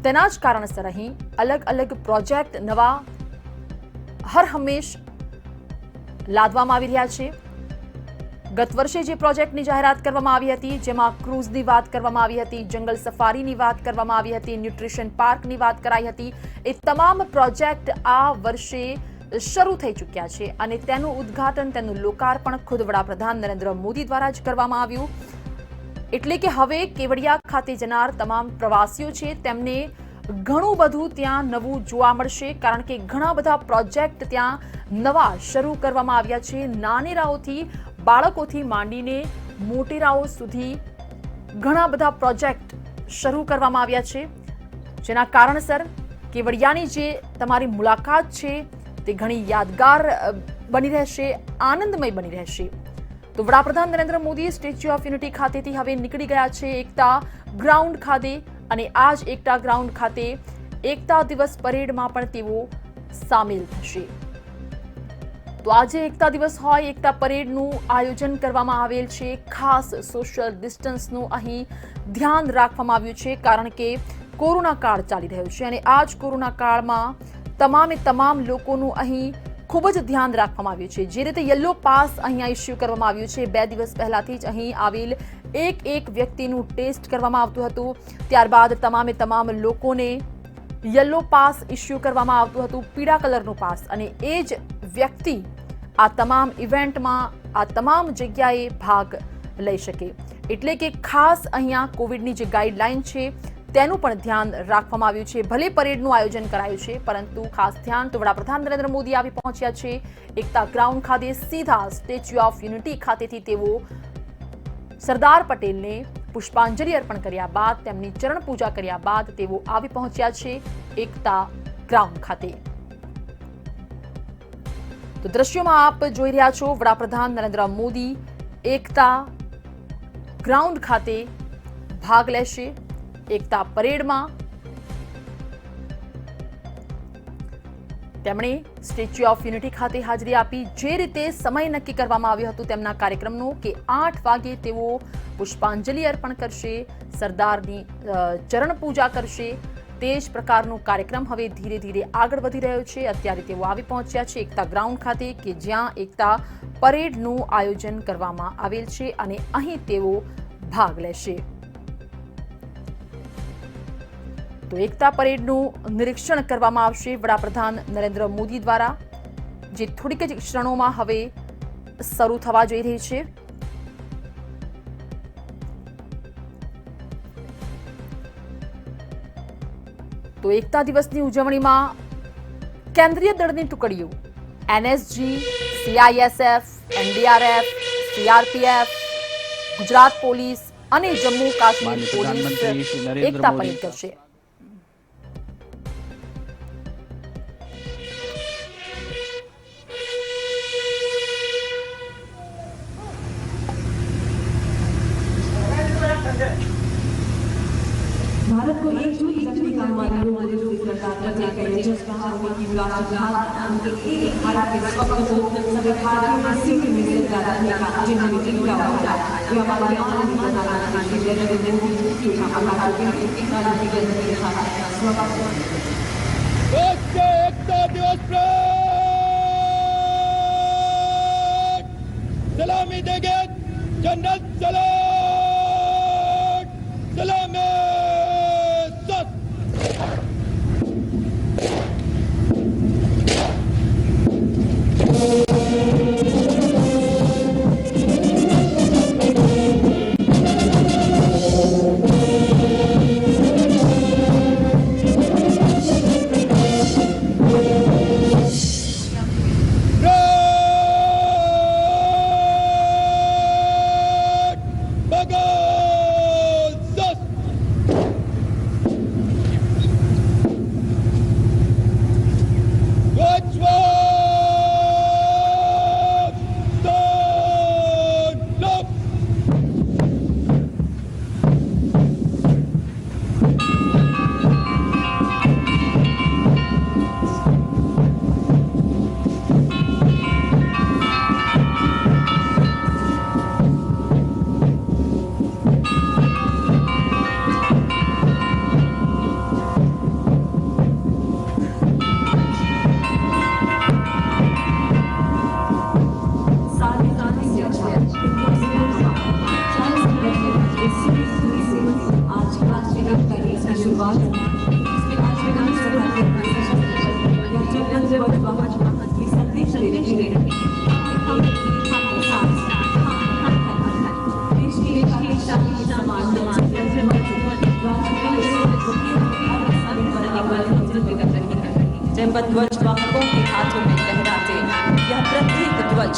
તેના જ કારણસર અહીં અલગ અલગ પ્રોજેક્ટ નવા હર હંમેશ લાદવામાં આવી રહ્યા છે। ગત વર્ષે જે પ્રોજેક્ટની જાહેરાત કરવામાં આવી હતી, જેમાં ક્રૂઝની વાત કરવામાં આવી હતી, જંગલ સફારીની વાત કરવામાં આવી હતી, ન્યુટ્રિશન પાર્કની વાત કરાઈ હતી, એ તમામ પ્રોજેક્ટ આ વર્ષે શરૂ થઈ ચૂક્યા છે અને તેનું ઉદ્ઘાટન, તેનું લોકાર્પણ ખુદ વડાપ્રધાન નરેન્દ્ર મોદી દ્વારા જ કરવામાં આવ્યું। એટલે કે હવે કેવડિયા ખાતે જનાર તમામ પ્રવાસીઓ છે તેમને ઘણું બધું ત્યાં નવું જોવા મળશે, કારણ કે ઘણા બધા પ્રોજેક્ટ ત્યાં નવા શરૂ કરવામાં આવ્યા છે। નાનેરાઓથી બાળકોથી માંડીને મોટેરાઓ સુધી ઘણા બધા પ્રોજેક્ટ શરૂ કરવામાં આવ્યા છે, જેના કારણસર કેવડિયાની જે તમારી મુલાકાત છે તે ઘણી યાદગાર બની રહેશે, આનંદમય બની રહેશે। તો વડાપ્રધાન Narendra Modi statue of unity ખાતેથી હવે નીકળી ગયા છે એકતા ગ્રાઉન્ડ ખાતે અને આ જ એકતા ગ્રાઉન્ડ ખાતે એકતા દિવસ પરેડમાં પણ તેઓ સામેલ થશે। તો આજે એકતા દિવસ હોય, એકતા પરેડનું આયોજન કરવામાં આવેલ છે। ખાસ સોશિયલ ડિસ્ટન્સનું અહીં ધ્યાન રાખવામાં આવ્યું છે, કારણ કે કોરોના કાળ ચાલી રહ્યો છે અને આ જ કોરોના કાળમાં તમામ લોકોનું અહીં ખૂબ જ ધ્યાન રાખવામાં આવ્યું છે। જે રીતે યલો પાસ અહીંયા ઇસ્યુ કરવામાં આવ્યું છે, 2 દિવસ પહેલાથી જ અહીં આવેલ એક વ્યક્તિનું ટેસ્ટ કરવામાં આવતું હતું, ત્યારબાદ તમામ લોકોને યલો પાસ ઇસ્યુ કરવામાં આવતું હતું, પીળા કલરનું પાસ, અને એ જ વ્યક્તિ આ તમામ ઇવેન્ટમાં, આ તમામ જગ્યાએ ભાગ લઈ શકે। એટલે કે ખાસ અહીંયા કોવિડની જે ગાઈડલાઈન છે તેનું પણ ધ્યાન રાખવામાં આવ્યું છે। ભલે પરેડનું આયોજન કરાયું છે, પરંતુ ખાસ ધ્યાન તો વડાપ્રધાન નરેન્દ્ર મોદી આવી પહોંચ્યા છે એકતા ગ્રાઉન્ડ ખાતે। સીધા સ્ટેચ્યુ ઓફ યુનિટી ખાતેથી તેઓ સરદાર પટેલને પુષ્પાંજલિ અર્પણ કર્યા બાદ, તેમની ચરણ પૂજા કર્યા બાદ તેઓ આવી પહોંચ્યા છે એકતા ગ્રાઉન્ડ ખાતે। તો દ્રશ્યોમાં આપ જોઈ રહ્યા છો વડાપ્રધાન નરેન્દ્ર મોદી એકતા ગ્રાઉન્ડ ખાતે ભાગ લેશે એકતા પરેડમાં। તેમણે સ્ટેચ્યુ ઓફ યુનિટી ખાતે હાજરી આપી। જે રીતે સમય નક્કી કરવામાં આવ્યો હતો તેમના કાર્યક્રમનો કે 8 વાગે તેઓ પુષ્પાંજલિ અર્પણ કરશે, સરદારની ચરણ પૂજા કરશે, તે જ પ્રકારનો કાર્યક્રમ હવે ધીરે ધીરે આગળ વધી રહ્યો છે। અત્યારે તેઓ આવી પહોંચ્યા છે એકતા ગ્રાઉન્ડ ખાતે કે જ્યાં એકતા પરેડનું આયોજન કરવામાં આવેલ છે અને અહીં તેઓ ભાગ લેશે। તો એકતા પરેડનું નિરીક્ષણ કરવામાં આવશે વડાપ્રધાન નરેન્દ્ર મોદી દ્વારા, જે થોડીક જ ક્ષણોમાં હવે શરૂ થવા જઈ રહી છે। તો એકતા દિવસની ઉજવણીમાં કેન્દ્રીય દળની ટુકડીઓ NSG, CISF, NDRF, CRPF, Gujarat police અને જમ્મુ કાશ્મીર પોલીસ એકતા પરેડ કરશે। भारत को एकजुट रखने का हमारा मोदी जी सरकार करने का जिस कहा हुआ कि भारत एक भारत के स्वप्न को सभी भारतीयों में सिंह में से ज्यादा का जिन्होंने टीका हुआ ये हमारे आनंद प्रधानमंत्री श्री नरेंद्र मोदी जी का हमारा टेक्नोलॉजी के साथ स्वागत एकता दिवस पर सलामी देंगे जनरल सलामी ध्वज इसमें आज विधानसभा के या जब वंदे मातरम की संदेश देते हैं हम आपके साथ देश की एकता की समान वंदे जनपद ध्वज वाहकों के हाथों में लहराते यह प्रत्येक ध्वज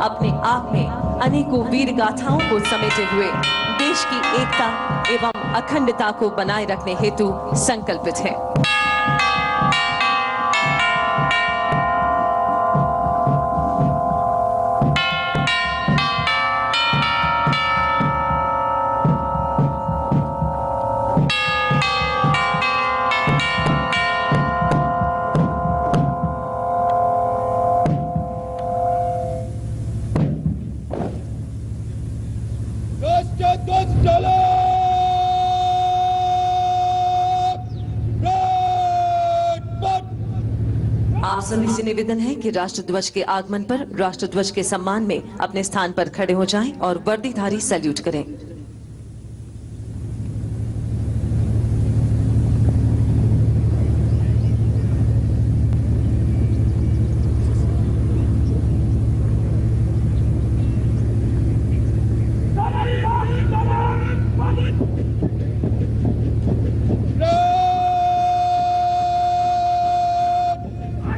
अपने आप में अनेकों वीर गाथाओं को समेटे हुए देश की एकता एवं अखंडता को बनाए रखने हेतु संकल्पित है। राष्ट्रध्वज चलो आप सभी से निवेदन है कि राष्ट्रध्वज के आगमन पर राष्ट्रध्वज के सम्मान में अपने स्थान पर खड़े हो जाएं और वर्दीधारी सैल्यूट करें।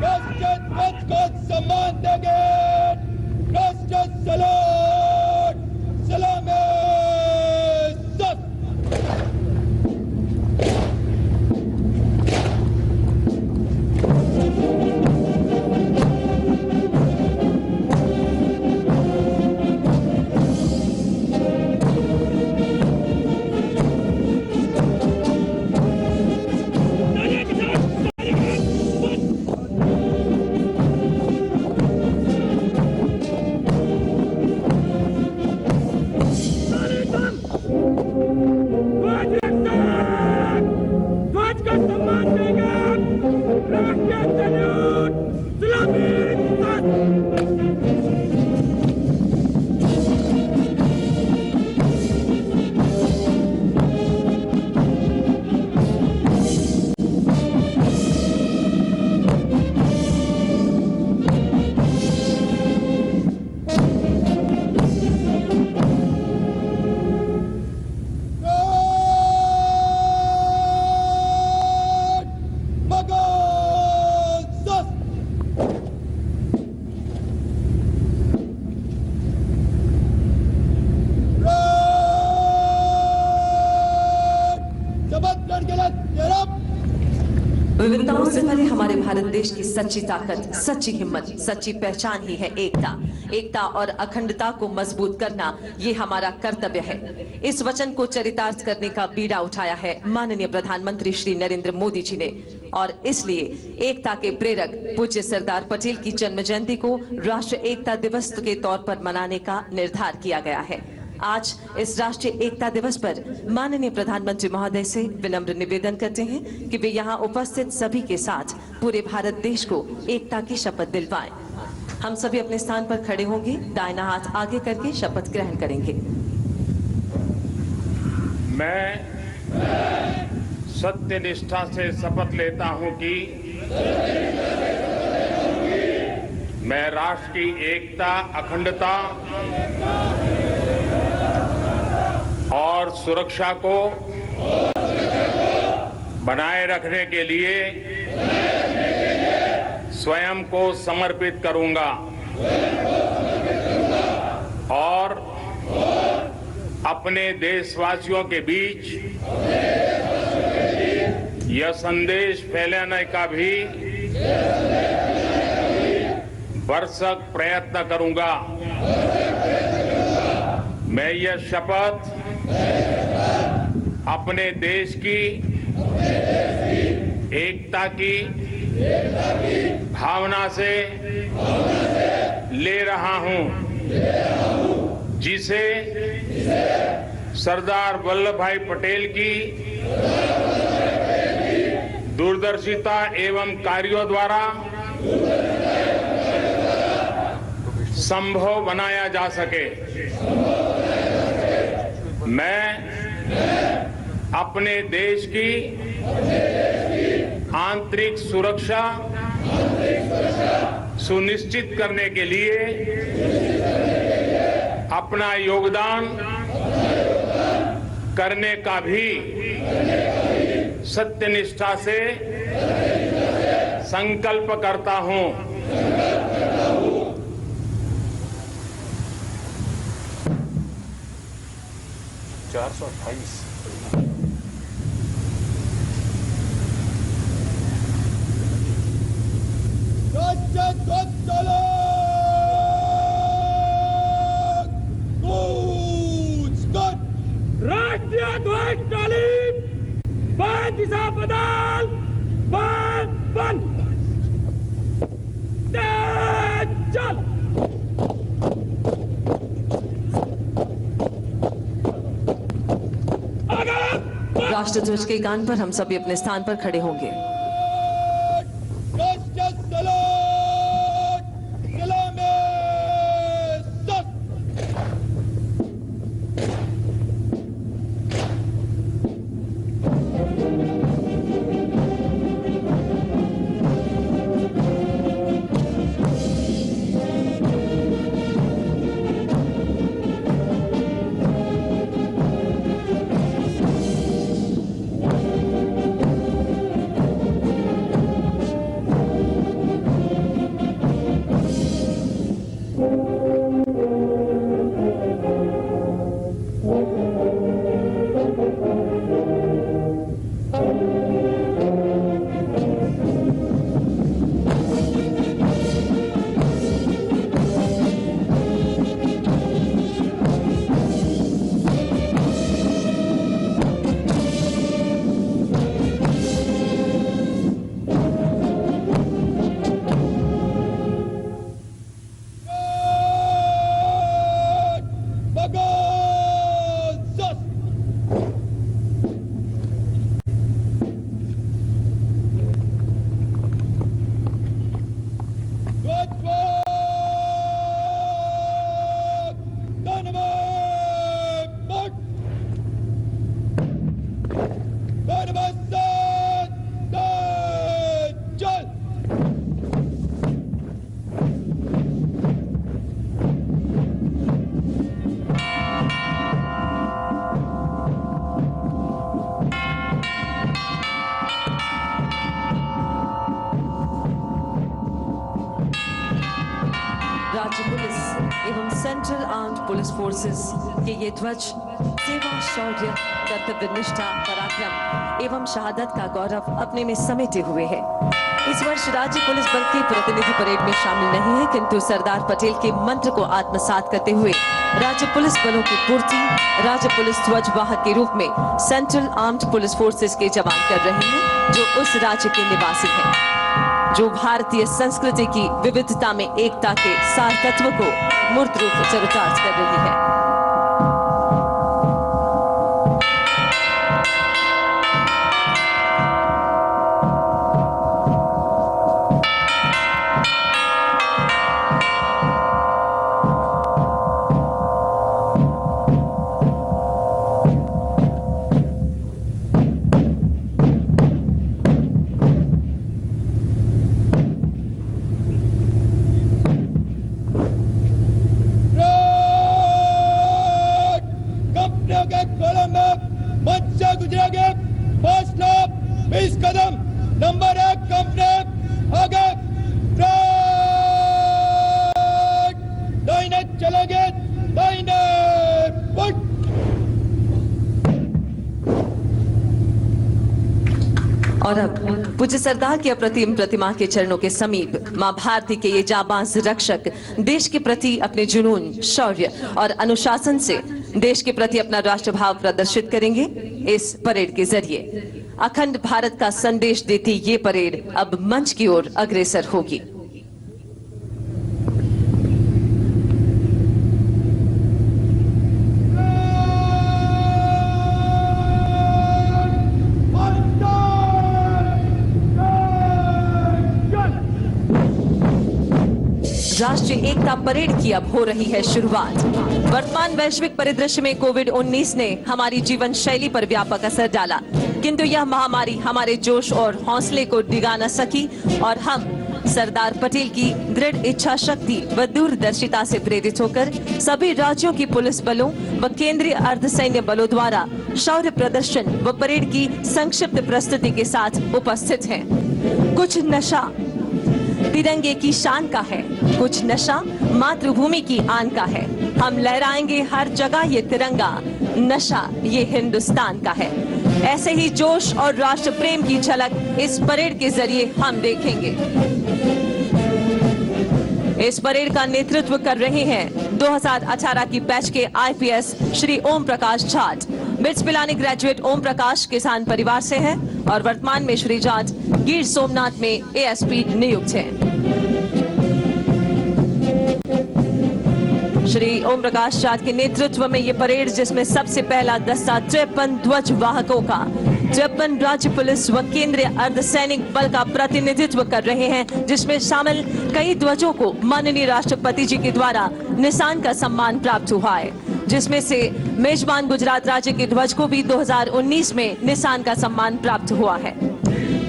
राष्ट्रध्वज को सम्मान देंगे। राष्ट्र सलाम सलामे सत। ध्वज का सम्मान देंगे। राष्ट्रीय सैल्यूट सलामी सत। विविधताओं से भरे हमारे भारत देश की सच्ची ताकत, सच्ची हिम्मत, सच्ची पहचान ही है एकता। एकता और अखंडता को मजबूत करना ये हमारा कर्तव्य है। इस वचन को चरितार्थ करने का बीड़ा उठाया है माननीय प्रधानमंत्री श्री नरेंद्र मोदी जी ने और इसलिए एकता के प्रेरक पूज्य सरदार पटेल की जन्म जयंती को राष्ट्रीय एकता दिवस के तौर पर मनाने का निर्धार किया गया है। आज इस राष्ट्रीय एकता दिवस पर माननीय प्रधानमंत्री महोदय से विनम्र निवेदन करते हैं कि वे यहाँ उपस्थित सभी के साथ पूरे भारत देश को एकता की शपथ दिलवाएं। हम सभी अपने स्थान पर खड़े होंगे, दाहिना हाथ आगे करके शपथ ग्रहण करेंगे। मैं सत्य निष्ठा से शपथ लेता हूं कि मैं राष्ट्र की एकता, अखंडता और सुरक्षा को बनाए रखने के लिए स्वयं को समर्पित करूंगा और अपने देशवासियों के बीच यह संदेश फैलाने का भी भरसक प्रयत्न करूंगा। मैं यह शपथ अपने देश की एकता की भावना से ले रहा हूं, जिसे सरदार वल्लभ भाई पटेल की दूरदर्शिता एवं कार्यों द्वारा संभव बनाया जा सके। मैं अपने देश की आंतरिक सुरक्षा सुनिश्चित करने के लिए अपना योगदान करने का भी सत्यनिष्ठा से संकल्प करता हूं। राज्यध्वज चालक कूच कट राष्ट्रीय ध्वज तालीम बंद, दिशा बदल, बंद बंद, तेज चल। आगे राष्ट्रध्वज के गान पर हम सभी अपने स्थान पर खड़े होंगे। राष्ट्र सलाम सलामे सत। राज्य पुलिस एवं सेंट्रल आर्म्ड पुलिस फोर्सेस के ये ध्वज सेवा, शौर्य, कर्तव्य निष्ठा, पराक्रम एवं शहादत का गौरव अपने में समेटे हुए है। इस वर्ष राज्य पुलिस बल के प्रतिनिधि परेड में शामिल नहीं है, किंतु सरदार पटेल के मंत्र को आत्मसात करते हुए राज्य पुलिस बलों की पूर्ति राज्य पुलिस ध्वज वाहक के रूप में सेंट्रल आर्म्ड पुलिस फोर्सेस के जवान कर रहे हैं, जो उस राज्य के निवासी हैं, जो भारतीय संस्कृति की विविधता में एकता के सार तत्व को मूर्त रूप चरितार्थ कर रही है। नंबर 1 कंपनी आगे दाहिने चलेंगे, दाहिने पुट। और अब पूज्य सरदार की अप्रतिम प्रतिमा के चरणों के समीप मां भारती के ये जाबाज रक्षक देश के प्रति अपने जुनून, शौर्य और अनुशासन से देश के प्रति अपना राष्ट्रभाव प्रदर्शित करेंगे। इस परेड के जरिए अखंड भारत का संदेश देती ये परेड अब मंच की ओर अग्रसर होगी। राष्ट्रीय एकता परेड की अब हो रही है शुरुआत। वर्तमान वैश्विक परिदृश्य में कोविड-19 ने हमारी जीवन शैली पर व्यापक असर डाला। किंतु यह महामारी हमारे जोश और हौसले को डिगा न सकी और हम सरदार पटेल की दृढ़ इच्छा शक्ति व दूरदर्शिता से प्रेरित होकर सभी राज्यों की पुलिस बलों व केंद्रीय अर्धसैन्य बलों द्वारा शौर्य प्रदर्शन व परेड की संक्षिप्त प्रस्तुति के साथ उपस्थित हैं। कुछ नशा तिरंगे की शान का है, कुछ नशा मातृभूमि की आन का है। हम लहराएंगे हर जगह ये तिरंगा, नशा ये हिंदुस्तान का है। ऐसे ही जोश और राष्ट्र प्रेम की झलक इस परेड के जरिए हम देखेंगे। इस परेड का नेतृत्व कर रहे हैं 2018 की बैच के IPS Shri Om Prakash Jat. Bits Pilani graduate Om Prakash किसान परिवार से हैं और वर्तमान में श्री जाट गिर सोमनाथ में एएसपी नियुक्त हैं। श्री ओम प्रकाश जाट के नेतृत्व में ये परेड, जिसमें सबसे पहला दस्ता 53 ध्वज वाहकों का 53 राज्य पुलिस व केंद्रीय अर्धसैनिक बल का प्रतिनिधित्व कर रहे हैं, जिसमें शामिल कई ध्वजों को माननीय राष्ट्रपति जी के द्वारा निशान का सम्मान प्राप्त हुआ है, जिसमें से मेजबान गुजरात राज्य के ध्वज को भी 2019 में निशान का सम्मान प्राप्त हुआ है।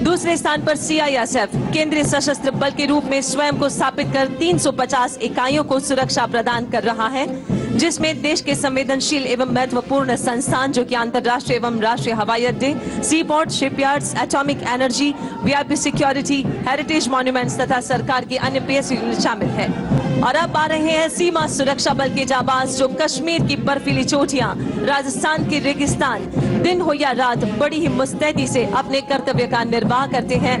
दूसरे स्थान पर सीआईएसएफ केंद्रीय सशस्त्र बल के रूप में स्वयं को स्थापित कर 350 इकाइयों को सुरक्षा प्रदान कर रहा है, जिसमें देश के संवेदनशील एवं महत्वपूर्ण संस्थान जो कि अंतर्राष्ट्रीय एवं राष्ट्रीय हवाई अड्डे, C port, shipyards, atomic energy, VIP security, heritage monuments तथा सरकार की अन्य पीएस यूनिट शामिल है। और अब आ रहे हैं सीमा सुरक्षा बल के जाबाज, जो कश्मीर की बर्फीली चोटियां, राजस्थान के रेगिस्तान, दिन हो या रात बड़ी ही मुस्तैदी से अपने कर्तव्य का निर्वाह करते हैं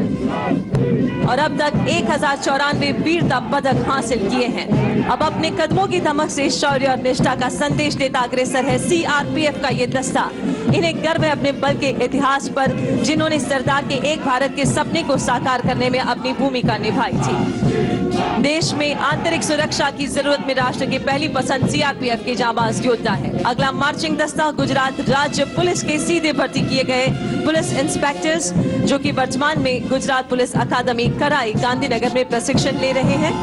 और अब तक 1094 वीरता पदक हासिल किए हैं। अब अपने कदमों की धमक से शौर्य और निष्ठा का संदेश देता अग्रसर है सीआरपीएफ का ये दस्ता। इन्हें गर्व है अपने बल के इतिहास पर, जिन्होंने सरदार के एक भारत के सपने को साकार करने में अपनी भूमिका निभाई थी। देश में आंतरिक सुरक्षा की जरूरत में राष्ट्र की पहली पसंद सीआरपीएफ के जाबाज योद्धा है। अगला मार्चिंग दस्ता गुजरात राज्य पुलिस के सीधे भर्ती किए गए पुलिस इंस्पेक्टर्स, जो कि वर्तमान में गुजरात पुलिस अकादमी कराई गांधीनगर में प्रशिक्षण ले रहे हैं,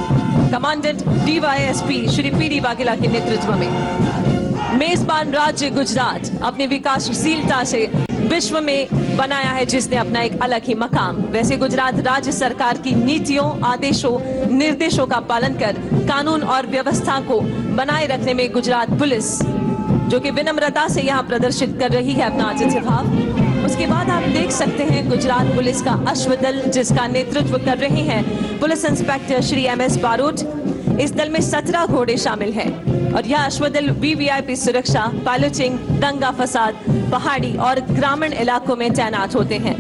commandant DYSP Shri PD Vaghela के नेतृत्व में। मेजबान राज्य गुजरात अपनी विकासशीलता से विश्व में बनाया है, जिसने अपना एक अलग ही मकाम। वैसे गुजरात राज्य सरकार की नीतियों, आदेशों, निर्देशों का पालन कर कानून और व्यवस्था को बनाए रखने में गुजरात पुलिस, जो कि विनम्रता से यहाँ प्रदर्शित कर रही है अपना आतिथ्य भाव। उसके बाद आप देख सकते हैं गुजरात पुलिस का अश्वदल, जिसका नेतृत्व कर रहे हैं police inspector Shri MS Barot. इस दल में 17 घोड़े शामिल हैं और यह अश्वदल वीवीआईपी सुरक्षा, पायलटिंग, दंगा फसाद, पहाड़ी और ग्रामीण इलाकों में तैनात होते हैं।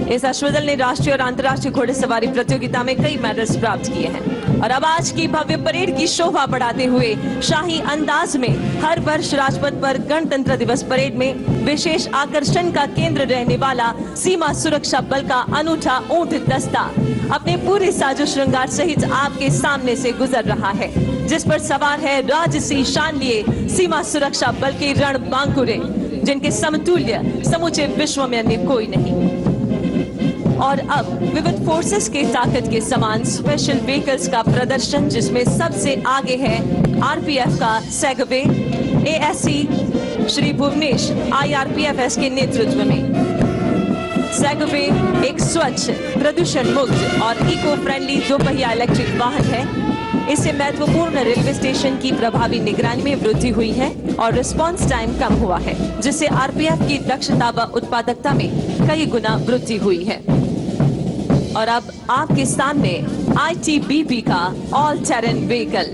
इस अश्वदल ने राष्ट्रीय और अंतर्राष्ट्रीय घोड़ेसवारी प्रतियोगिता में कई मेडल्स प्राप्त किए हैं। और अब आज की भव्य परेड की शोभा बढ़ाते हुए शाही अंदाज में हर वर्ष राजपथ पर गणतंत्र दिवस परेड में विशेष आकर्षण का केंद्र रहने वाला सीमा सुरक्षा बल का अनूठा ऊंट दस्ता अपने पूरे साजो श्रृंगार सहित आपके सामने से गुजर रहा है, जिस पर सवार है राजसी शान लिए सीमा सुरक्षा बल के रण बांकुरे, जिनके समतुल्य समूचे विश्व में अन्य कोई नहीं। और अब विविध फोर्सेस के ताकत के समान स्पेशल व्हीकल्स का प्रदर्शन, जिसमें सबसे आगे है आरपीएफ का segue ASC Shri Bhuvnesh IRPFS के नेतृत्व में। सेगवे एक स्वच्छ, प्रदूषण मुक्त और इको फ्रेंडली दोपहिया इलेक्ट्रिक वाहन है। इससे महत्वपूर्ण रेलवे स्टेशन की प्रभावी निगरानी में वृद्धि हुई है और रिस्पांस टाइम कम हुआ है, जिससे आरपीएफ की दक्षता व उत्पादकता में कई गुना वृद्धि हुई है। और अब आपके सामने आईटीबीपी का all terrain vehicle,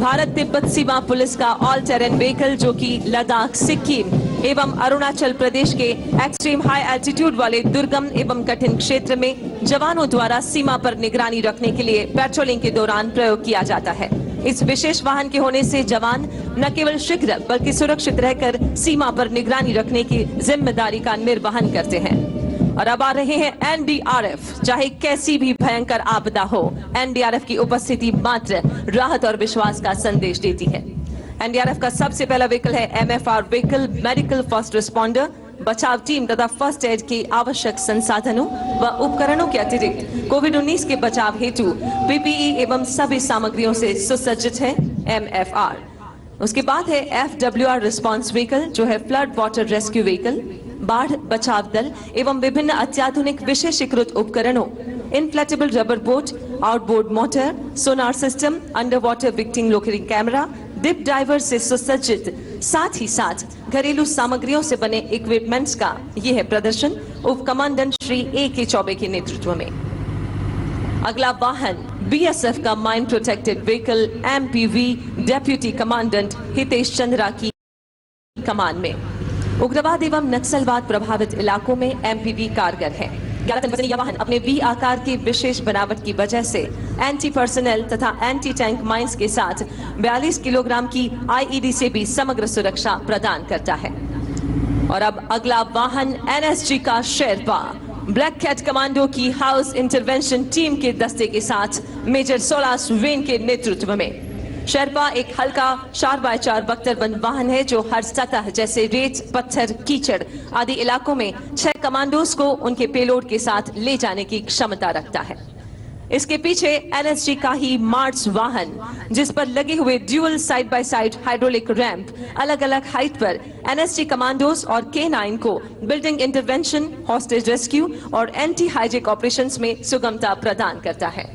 Bharat Tibbat सीमा पुलिस का ऑल टेरेन व्हीकल, जो कि लद्दाख, सिक्किम एवं अरुणाचल प्रदेश के एक्सट्रीम हाई एल्टीट्यूड वाले दुर्गम एवं कठिन क्षेत्र में जवानों द्वारा सीमा पर निगरानी रखने के लिए पेट्रोलिंग के दौरान प्रयोग किया जाता है। इस विशेष वाहन के होने से जवान न केवल शीघ्र बल्कि सुरक्षित रहकर सीमा पर निगरानी रखने की जिम्मेदारी का निर्वहन करते हैं। और अब आ रहे हैं एनडीआरएफ। चाहे कैसी भी भयंकर आपदा हो, एनडीआरएफ की उपस्थिति मात्र राहत और विश्वास का संदेश देती है। एनडीआरएफ का सबसे पहला व्हीकल है MFR vehicle, medical first responder, बचाव टीम तथा फर्स्ट एड के आवश्यक संसाधनों व उपकरणों के अतिरिक्त कोविड-19 के बचाव हेतु पीपीई एवं सभी सामग्रियों से सुसज्जित है एमएफआर। उसके बाद है एफडब्ल्यूआर रिस्पॉन्स व्हीकल, जो है फ्लड वाटर रेस्क्यू व्हीकल। बाढ़ बचाव दल एवं विभिन्न अत्याधुनिक विशेषीकृत उपकरणों, inflatable rubber boat, outboard motor, sonar system, under water victim locating camera, deep diver से सुसज्जित, साथ ही साथ घरेलू सामग्रियों से बने इक्विपमेंट्स का यह है प्रदर्शन उप कमांडेंट श्री A.K. चौबे के नेतृत्व में। अगला वाहन BSF का mine protected vehicle MPV deputy commandant Hitesh Chandra की कमान में। उग्रवाद एवं नक्सलवाद प्रभावित इलाकों में MPV कारगर है। 11 टन वजनी यह वाहन अपने V आकार की विशेष बनावट की वजह से एंटी पर्सनल तथा एंटी टैंक माइंस के साथ 42 किलोग्राम की IED से भी समग्र सुरक्षा प्रदान करता है। और अब अगला वाहन NSG का शेरपा ब्लैक कैट कमांडो की हाउस इंटरवेंशन टीम के दस्ते के साथ मेजर सोलास वेन के नेतृत्व में। शेरपा एक हल्का 4x4 बख्तरबंद वाहन है जो हर सतह जैसे रेत, पत्थर, कीचड़ आदि इलाकों में 6 कमांडोज को उनके पेलोड के साथ ले जाने की क्षमता रखता है। इसके पीछे NSG का ही मार्च वाहन जिस पर लगे हुए dual side by side hydraulic ramp अलग अलग हाइट पर NSG कमांडोज और K9 को बिल्डिंग इंटरवेंशन, हॉस्टेज रेस्क्यू और एंटी हाइजैक ऑपरेशंस में सुगमता प्रदान करता है।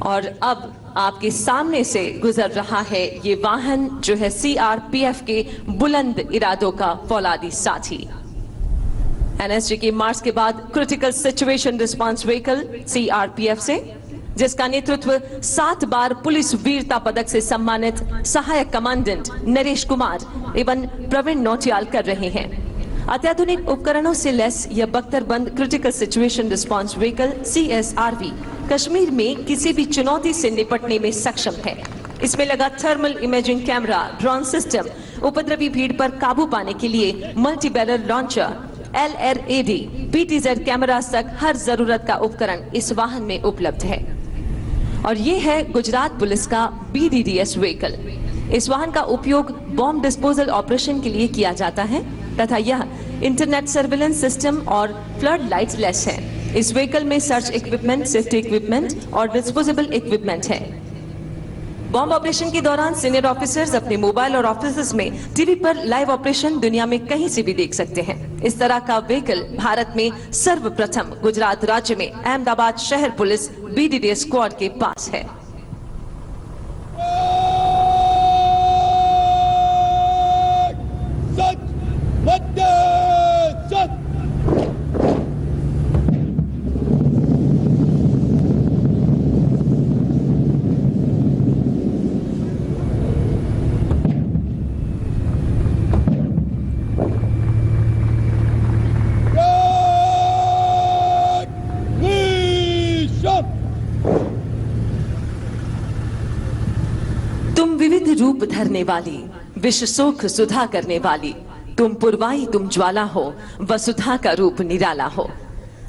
और अब आपके सामने से गुजर रहा है ये वाहन जो है CRPF के बुलंद इरादों का फौलादी साथी। NSG की मार्च के बाद critical situation response vehicle CRPF से जिसका नेतृत्व 7 बार पुलिस वीरता पदक से सम्मानित सहायक कमांडेंट नरेश कुमार एवं प्रवीण नौटियाल कर रहे हैं। अत्याधुनिक उपकरणों से लैस यह बख्तरबंद critical situation response vehicle CSRV Kashmir में किसी भी चुनौती से निपटने में सक्षम है। इसमें लगा thermal imaging camera, drone system, उपद्रवी भीड़ पर काबू पाने के लिए multi barrel launcher, LRAD, PTZ cameras तक हर जरूरत का उपकरण इस वाहन में उपलब्ध है। और ये है गुजरात पुलिस का BDDS व्हीकल। इस वाहन का उपयोग बॉम्ब डिस्पोजल ऑपरेशन के लिए किया जाता है तथा यह इंटरनेट सर्विलेंस सिस्टम और फ्लड लाइट्स लेस है। इस व्हीकल में सर्च इक्विपमेंट, सेफ्टी इक्विपमेंट और डिस्पोजेबल इक्विपमेंट है। बॉम्ब ऑपरेशन के दौरान सीनियर ऑफिसर्स अपने मोबाइल और ऑफिस में टीवी पर लाइव ऑपरेशन दुनिया में कहीं से भी देख सकते हैं। इस तरह का व्हीकल भारत में सर्वप्रथम गुजरात राज्य में अहमदाबाद शहर पुलिस BDDS स्क्वाड के पास है। सच मध्य सच तुम विविध रूप धरने वाली, विश्व सुख सुधा करने वाली, तुम पुरवाई तुम ज्वाला हो, वसुधा का रूप निराला हो।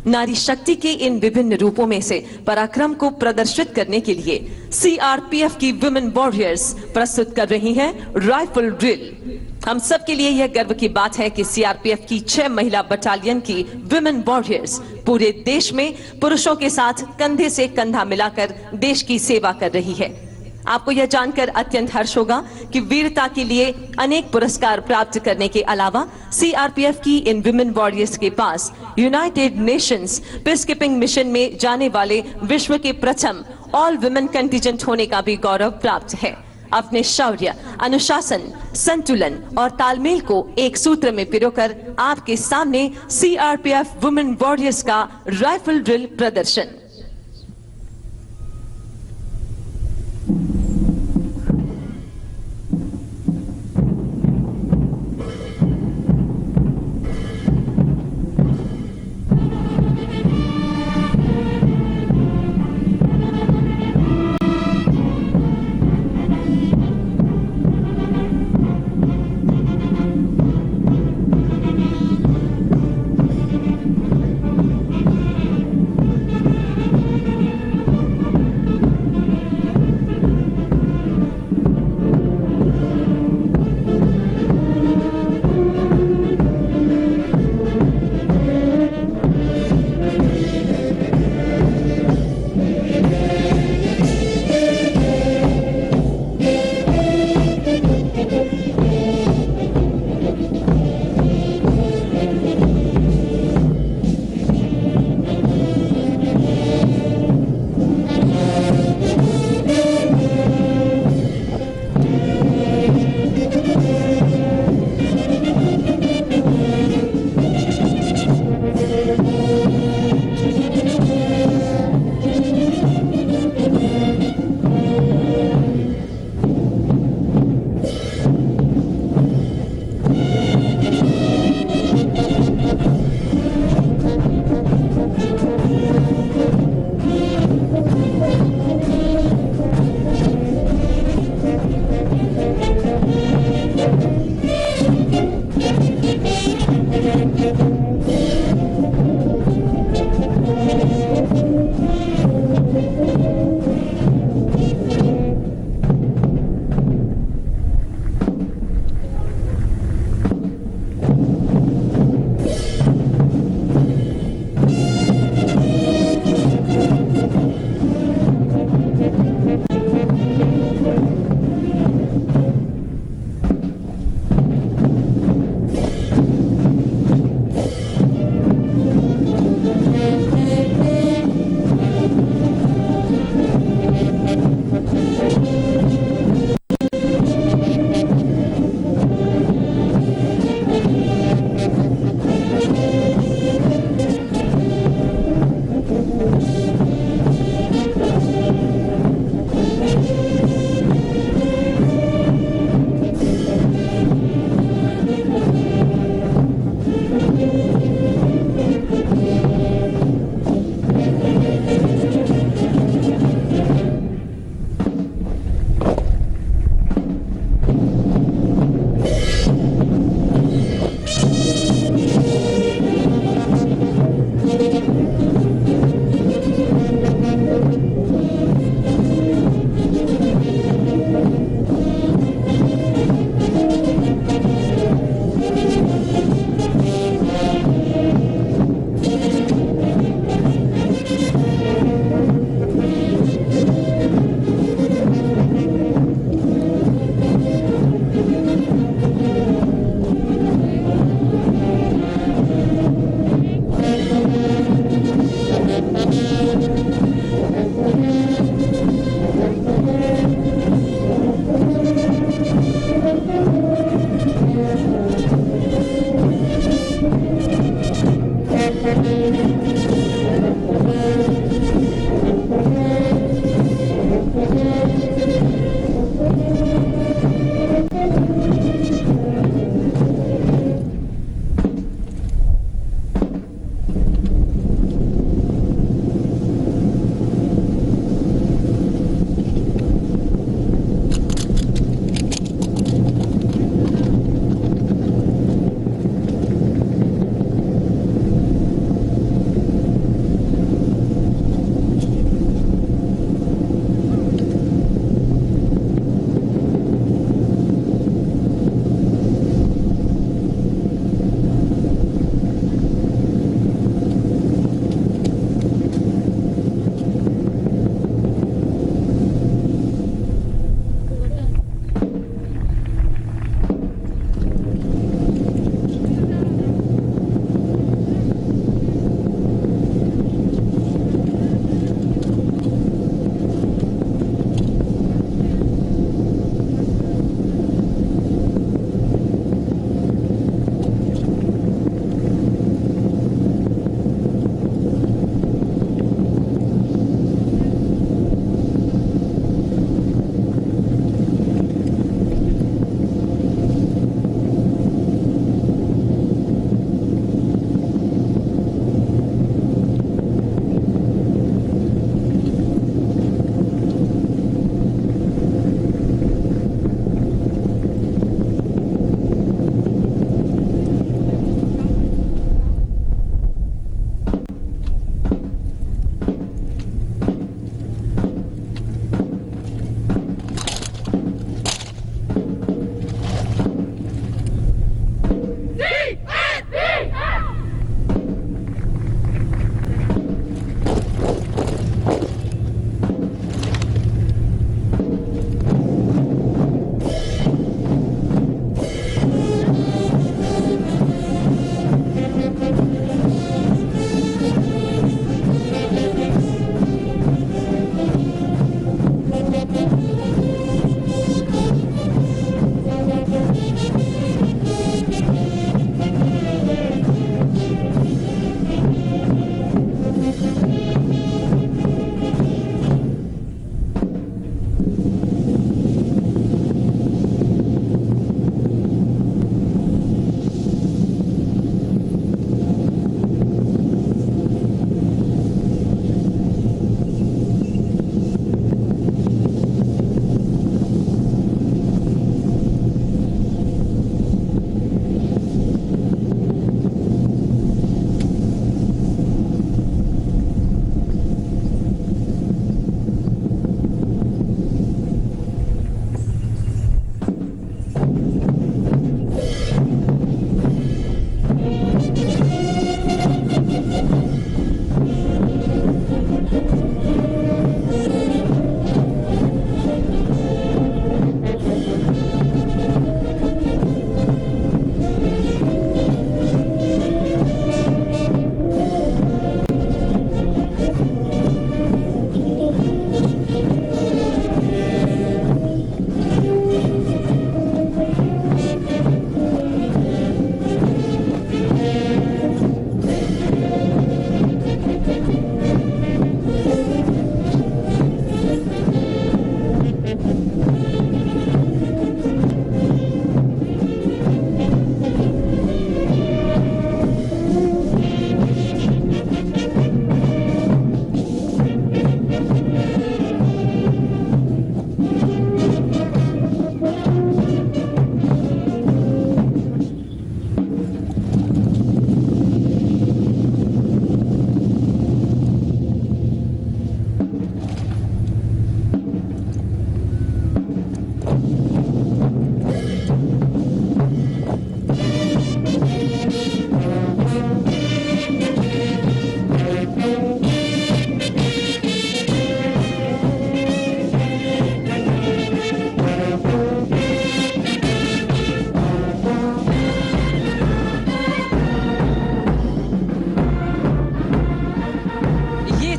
नारी शक्ति के इन विभिन्न रूपों में से पराक्रम को प्रदर्शित करने के लिए CRPF की वुमेन वॉरियर्स प्रस्तुत कर रही हैं राइफल ड्रिल। हम सब के लिए यह गर्व की बात है कि CRPF की 6 महिला बटालियन की वुमेन वॉरियर्स पूरे देश में पुरुषों के साथ कंधे से कंधा मिलाकर देश की सेवा कर रही है। आपको यह जानकर अत्यंत हर्ष होगा कि वीरता के लिए अनेक पुरस्कार प्राप्त करने के अलावा CRPF की इन विमेन वॉरियर्स के पास यूनाइटेड नेशंस पीसकीपिंग मिशन में जाने वाले विश्व के प्रथम ऑल वुमेन कंटिजेंट होने का भी गौरव प्राप्त है। अपने शौर्य, अनुशासन, संतुलन और तालमेल को एक सूत्र में पिरोकर आपके सामने CRPF वुमेन वॉरियर्स का राइफल ड्रिल प्रदर्शन।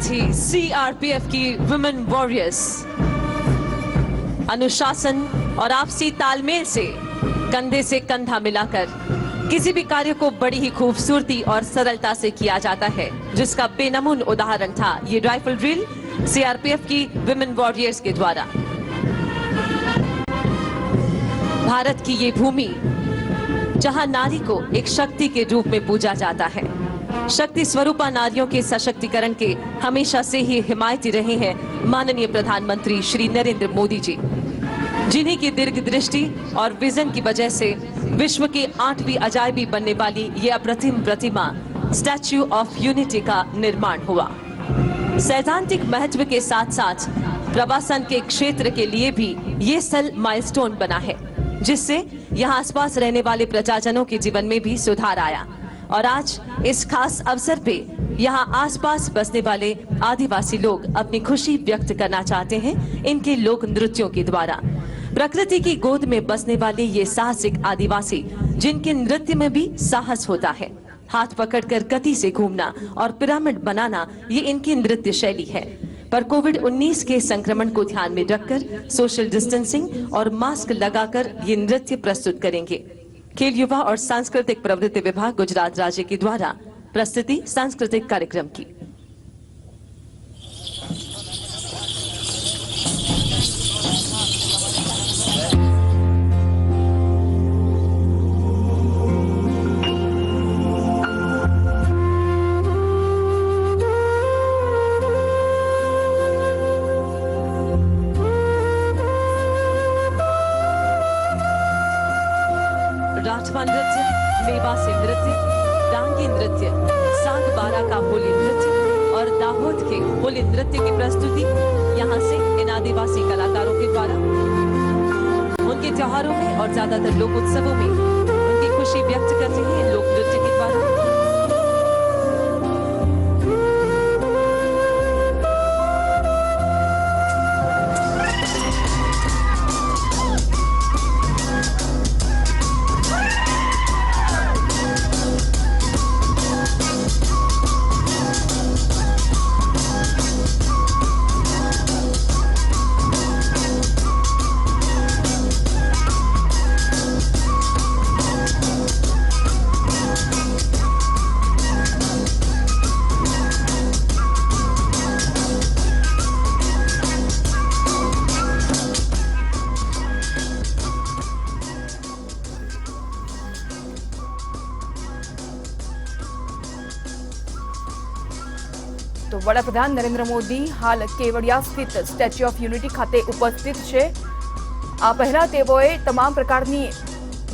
थी सीआरपीएफ की वुमेन वॉरियर्स। अनुशासन और आपसी तालमेल से कंधे से कंधा मिलाकर किसी भी कार्य को बड़ी ही खूबसूरती और सरलता से किया जाता है, जिसका बेनमून उदाहरण था ये राइफल ड्रिल सीआरपीएफ की विमेन वॉरियर्स के द्वारा। भारत की ये भूमि जहां नारी को एक शक्ति के रूप में पूजा जाता है, शक्ति स्वरूपा नारियों के सशक्तिकरण के हमेशा से ही हिमायती रहे हैं माननीय प्रधानमंत्री श्री नरेंद्र मोदी जी, जिन्हीं की दीर्घ दृष्टि और विजन की वजह से विश्व की 8वीं अजायबी बनने वाली ये अप्रतिम प्रतिमा स्टैच्यू ऑफ यूनिटी का निर्माण हुआ। सैद्धांतिक महत्व के साथ साथ प्रवासन के क्षेत्र के लिए भी ये स्थल माइलस्टोन बना है, जिससे यहाँ आसपास रहने वाले प्रजाजनों के जीवन में भी सुधार आया। और आज इस खास अवसर पे यहाँ आसपास बसने वाले आदिवासी लोग अपनी खुशी व्यक्त करना चाहते हैं इनके लोक नृत्यों के द्वारा। प्रकृति की गोद में बसने वाले ये साहसिक आदिवासी, जिनके नृत्य में भी साहस होता है, हाथ पकड़कर गति से घूमना और पिरामिड बनाना, ये इनकी नृत्य शैली है। पर कोविड-19 के संक्रमण को ध्यान में रखकर सोशल डिस्टेंसिंग और मास्क लगाकर ये नृत्य प्रस्तुत करेंगे। खेल युवा और सांस्कृतिक प्रवृत्ति विभाग गुजरात राज्य के द्वारा प्रस्तुति सांस्कृतिक कार्यक्रम की। राठवा नृत्य, मेवासी नृत्य, डांगी नृत्य, साग बारा का होली नृत्य और दाहोद के होली नृत्य की प्रस्तुति यहाँ से इन आदिवासी कलाकारों के द्वारा उनके त्योहारों में और ज्यादातर लोक उत्सवों में उनकी खुशी व्यक्त कर रही है लोक नृत्य के द्वारा। તો વડાપ્રધાન નરેન્દ્ર મોદી હાલ કેવડિયા સ્થિત સ્ટેચ્યુ ઓફ યુનિટી ખાતે ઉપસ્થિત છે। આ પહેલા તેઓએ તમામ પ્રકારની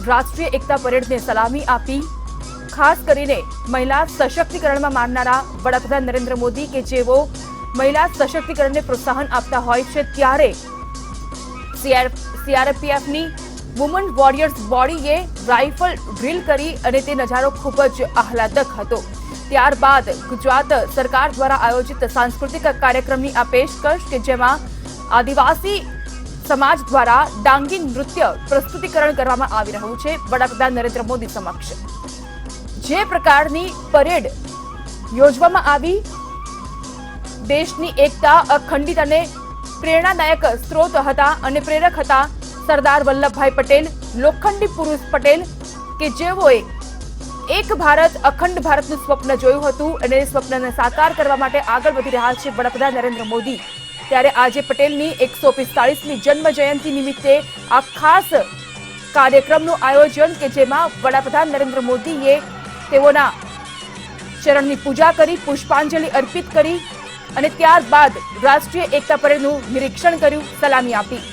રાષ્ટ્રીય એકતા પરેડને સલામી આપી। ખાસ કરીને મહિલા સશક્તિકરણમાં માનનારા વડાપ્રધાન નરેન્દ્ર મોદી કે જેઓ મહિલા સશક્તિકરણને પ્રોત્સાહન આપતા હોય છે, ત્યારે सीआरपीएफની વુમન વોરિયર્સ બોડીએ રાઇફલ ડ્રીલ કરી અને તે નજારો ખૂબ જ આહલાદક હતો। ત્યારબાદ ગુજરાત સરકાર દ્વારા આયોજિત સાંસ્કૃતિક કાર્યક્રમની આ પેશકશ કે જેમાં આદિવાસી સમાજ દ્વારા ડાંગી નૃત્ય પ્રસ્તુતિકરણ કરવામાં આવી રહ્યું છે વડાપ્રધાન નરેન્દ્ર મોદી સમક્ષ। જે પ્રકારની પરેડ યોજવામાં આવી, દેશની એકતા, અખંડિત અને પ્રેરણાદાયક સ્ત્રોત હતા અને પ્રેરક હતા સરદાર વલ્લભભાઈ પટેલ, લોખંડી પુરુષ પટેલ કે જેઓએ એક ભારત અખંડ ભારતનું સ્વપ્ન જોયું હતું અને એ સ્વપ્નને સાકાર કરવા માટે આગળ વધી રહ્યા છે વડાપ્રધાન નરેન્દ્ર મોદી। ત્યારે આજે પટેલની 145મી જન્મ જયંતિ નિમિત્તે આ ખાસ કાર્યક્રમનું આયોજન કે જેમાં વડાપ્રધાન નરેન્દ્ર મોદીએ તેઓના ચરણની પૂજા કરી, પુષ્પાંજલિ અર્પિત કરી અને ત્યારબાદ રાષ્ટ્રીય એકતા પરેડનું નિરીક્ષણ કર્યું, સલામી આપી।